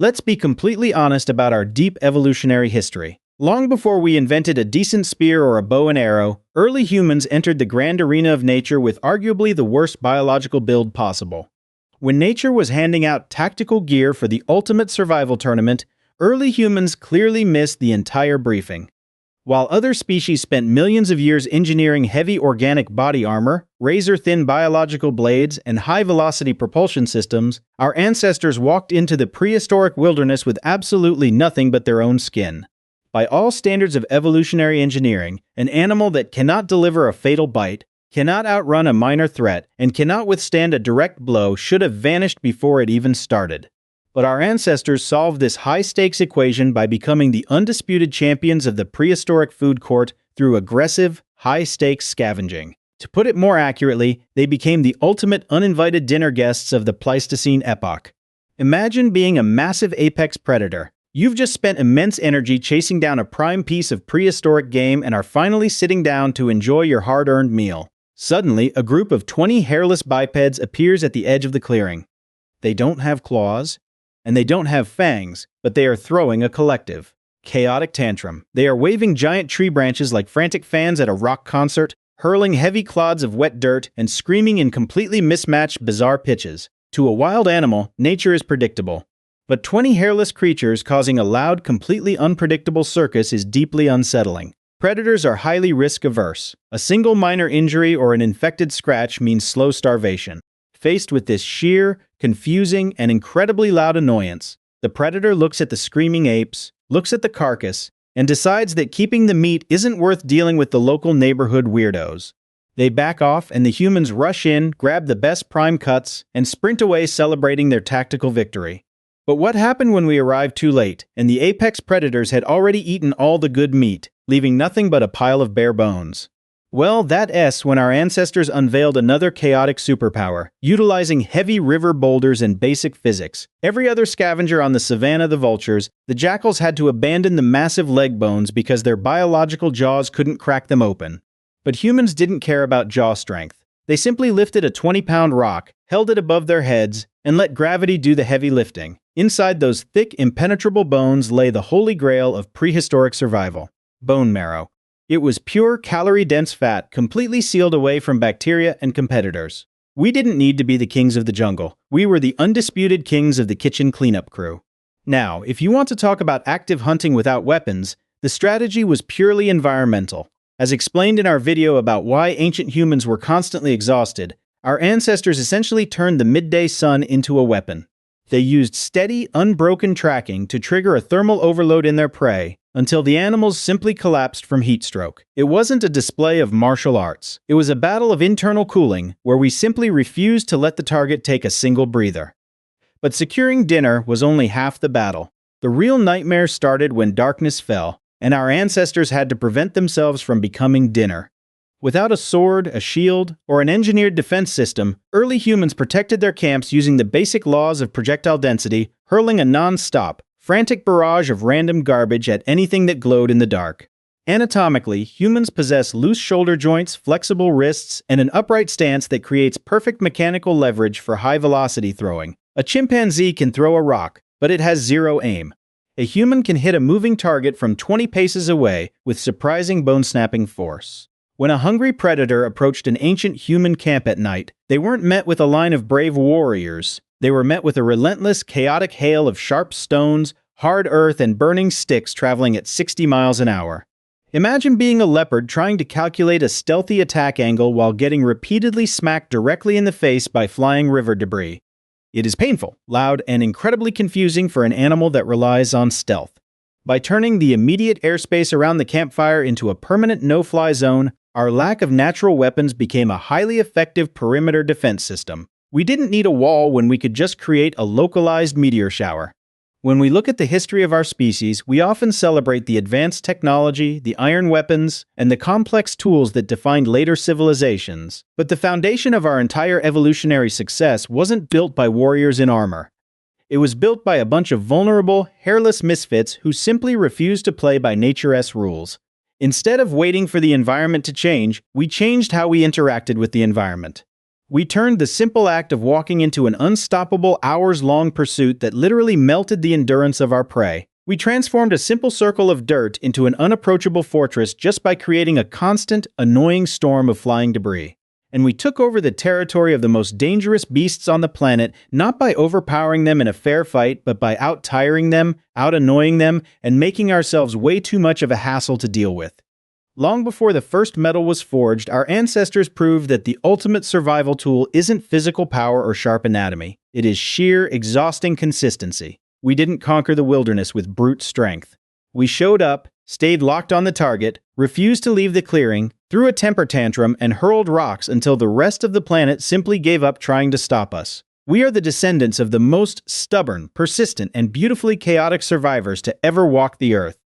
Let's be completely honest about our deep evolutionary history. Long before we invented a decent spear or a bow and arrow, early humans entered the grand arena of nature with arguably the worst biological build possible. When nature was handing out tactical gear for the ultimate survival tournament, early humans clearly missed the entire briefing. While other species spent millions of years engineering heavy organic body armor, razor-thin biological blades, and high-velocity propulsion systems, our ancestors walked into the prehistoric wilderness with absolutely nothing but their own skin. By all standards of evolutionary engineering, an animal that cannot deliver a fatal bite, cannot outrun a minor threat, and cannot withstand a direct blow should have vanished before it even started. But our ancestors solved this high-stakes equation by becoming the undisputed champions of the prehistoric food court through aggressive, high-stakes scavenging. To put it more accurately, they became the ultimate uninvited dinner guests of the Pleistocene epoch. Imagine being a massive apex predator. You've just spent immense energy chasing down a prime piece of prehistoric game and are finally sitting down to enjoy your hard-earned meal. Suddenly, a group of 20 hairless bipeds appears at the edge of the clearing. They don't have claws, and they don't have fangs, but they are throwing a collective, chaotic tantrum. They are waving giant tree branches like frantic fans at a rock concert, hurling heavy clods of wet dirt, and screaming in completely mismatched, bizarre pitches. To a wild animal, nature is predictable. But 20 hairless creatures causing a loud, completely unpredictable circus is deeply unsettling. Predators are highly risk-averse. A single minor injury or an infected scratch means slow starvation. Faced with this sheer, confusing, and incredibly loud annoyance, the predator looks at the screaming apes, looks at the carcass, and decides that keeping the meat isn't worth dealing with the local neighborhood weirdos. They back off, and the humans rush in, grab the best prime cuts, and sprint away celebrating their tactical victory. But what happened when we arrived too late, and the apex predators had already eaten all the good meat, leaving nothing but a pile of bare bones? Well, that's when our ancestors unveiled another chaotic superpower, utilizing heavy river boulders and basic physics. Every other scavenger on the savanna, the vultures, the jackals had to abandon the massive leg bones because their biological jaws couldn't crack them open. But humans didn't care about jaw strength. They simply lifted a 20-pound rock, held it above their heads, and let gravity do the heavy lifting. Inside those thick, impenetrable bones lay the holy grail of prehistoric survival: bone marrow. It was pure, calorie-dense fat, completely sealed away from bacteria and competitors. We didn't need to be the kings of the jungle. We were the undisputed kings of the kitchen cleanup crew. Now, if you want to talk about active hunting without weapons, the strategy was purely environmental. As explained in our video about why ancient humans were constantly exhausted, our ancestors essentially turned the midday sun into a weapon. They used steady, unbroken tracking to trigger a thermal overload in their prey, until the animals simply collapsed from heat stroke. It wasn't a display of martial arts. It was a battle of internal cooling, where we simply refused to let the target take a single breather. But securing dinner was only half the battle. The real nightmare started when darkness fell, and our ancestors had to prevent themselves from becoming dinner. Without a sword, a shield, or an engineered defense system, early humans protected their camps using the basic laws of projectile density, hurling a non-stop, frantic barrage of random garbage at anything that glowed in the dark. Anatomically, humans possess loose shoulder joints, flexible wrists, and an upright stance that creates perfect mechanical leverage for high-velocity throwing. A chimpanzee can throw a rock, but it has zero aim. A human can hit a moving target from 20 paces away with surprising bone-snapping force. When a hungry predator approached an ancient human camp at night, they weren't met with a line of brave warriors. They were met with a relentless, chaotic hail of sharp stones, hard earth, and burning sticks traveling at 60 miles an hour. Imagine being a leopard trying to calculate a stealthy attack angle while getting repeatedly smacked directly in the face by flying river debris. It is painful, loud, and incredibly confusing for an animal that relies on stealth. By turning the immediate airspace around the campfire into a permanent no-fly zone, our lack of natural weapons became a highly effective perimeter defense system. We didn't need a wall when we could just create a localized meteor shower. When we look at the history of our species, we often celebrate the advanced technology, the iron weapons, and the complex tools that defined later civilizations. But the foundation of our entire evolutionary success wasn't built by warriors in armor. It was built by a bunch of vulnerable, hairless misfits who simply refused to play by nature's rules. Instead of waiting for the environment to change, we changed how we interacted with the environment. We turned the simple act of walking into an unstoppable hours-long pursuit that literally melted the endurance of our prey. We transformed a simple circle of dirt into an unapproachable fortress just by creating a constant, annoying storm of flying debris. And we took over the territory of the most dangerous beasts on the planet, not by overpowering them in a fair fight, but by out-tiring them, out-annoying them, and making ourselves way too much of a hassle to deal with. Long before the first metal was forged, our ancestors proved that the ultimate survival tool isn't physical power or sharp anatomy. It is sheer, exhausting consistency. We didn't conquer the wilderness with brute strength. We showed up, stayed locked on the target, refused to leave the clearing, threw a temper tantrum, and hurled rocks until the rest of the planet simply gave up trying to stop us. We are the descendants of the most stubborn, persistent, and beautifully chaotic survivors to ever walk the earth.